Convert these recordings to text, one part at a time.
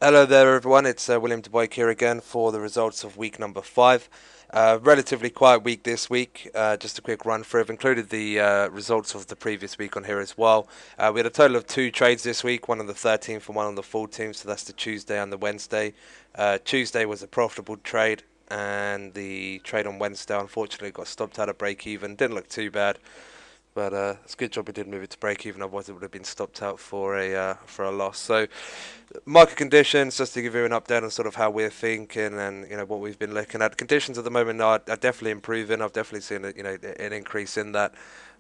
Hello there, everyone. It's William DeBoyk here again for the results of week number 5. Relatively quiet week this week. Just a quick run through. I've included the results of the previous week on here as well. We had a total of 2 trades this week, one on the 13th and one on the 14th, so that's the Tuesday and the Wednesday. Tuesday was a profitable trade, and the trade on Wednesday unfortunately got stopped out of break even. Didn't look too bad. But it's a good job we did move it to break even, otherwise it would have been stopped out for a loss. So market conditions, just to give you an update on sort of how we're thinking and what we've been looking at. Conditions at the moment are definitely improving. I've definitely seen an increase in that.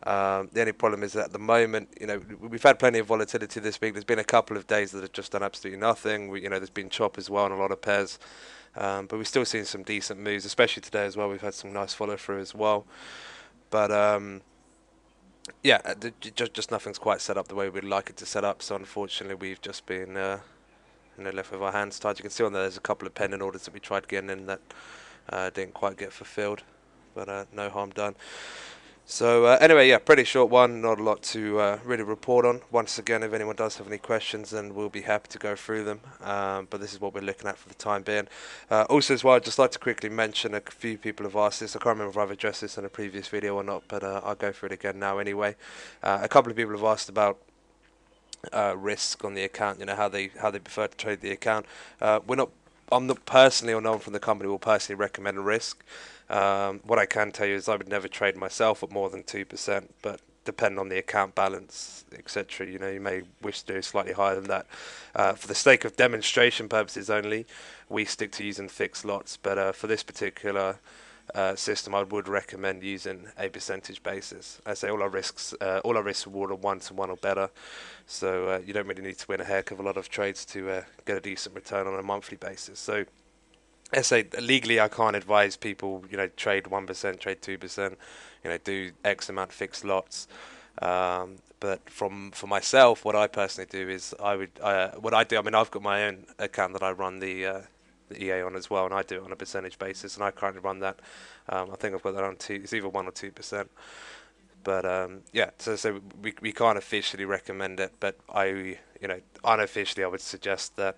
The only problem is that at the moment, we've had plenty of volatility this week. There's been a couple of days that have just done absolutely nothing. There's been chop as well on a lot of pairs. But we've still seen some decent moves, especially today as well. We've had some nice follow through as well. But yeah, just nothing's quite set up the way we'd like it to set up. So unfortunately, we've just been left with our hands tied. You can see on there, there's a couple of pending orders that we tried getting in that didn't quite get fulfilled, but no harm done. So anyway, yeah, pretty short one. Not a lot to really report on. Once again, if anyone does have any questions, then we'll be happy to go through them. But this is what we're looking at for the time being. Also, as well, I'd just like to quickly mention a few people have asked this. I can't remember if I've addressed this in a previous video or not, but I'll go through it again now anyway. A couple of people have asked about risk on the account. How they prefer to trade the account. We're not. I'm not personally, or no one from the company will personally recommend risk. What I can tell you is I would never trade myself at more than 2%, but depending on the account balance, etc., you may wish to do slightly higher than that. For the sake of demonstration purposes only, we stick to using fixed lots, but for this particular system, I would recommend using a percentage basis. I say all our risks reward are 1-to-1 or better, so you don't really need to win a heck of a lot of trades to get a decent return on a monthly basis. So I say legally, I can't advise people, trade 1%, trade 2%, do X amount fixed lots. But for myself, what I personally do is what I do. I mean, I've got my own account that I run the EA on as well, and I do it on a percentage basis, and I currently run that. I think I've got that on it's either 1 or 2%. But yeah, so we can't officially recommend it, but unofficially, I would suggest that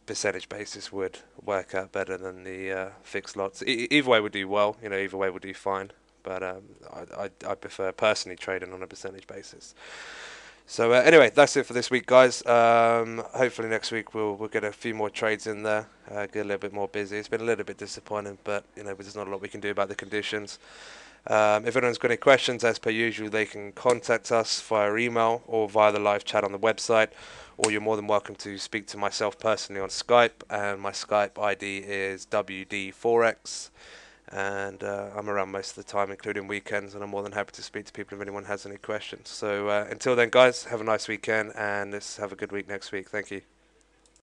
percentage basis would work out better than the fixed lots. Either way would do well, either way would do fine. But I prefer personally trading on a percentage basis. So anyway, that's it for this week, guys. Hopefully next week we'll get a few more trades in there, get a little bit more busy. It's been a little bit disappointing, but there's not a lot we can do about the conditions. If anyone's got any questions, as per usual, they can contact us via email or via the live chat on the website, or you're more than welcome to speak to myself personally on Skype, and my Skype ID is WD4X, and I'm around most of the time, including weekends, and I'm more than happy to speak to people if anyone has any questions. So until then, guys, have a nice weekend, and let's have a good week next week. Thank you.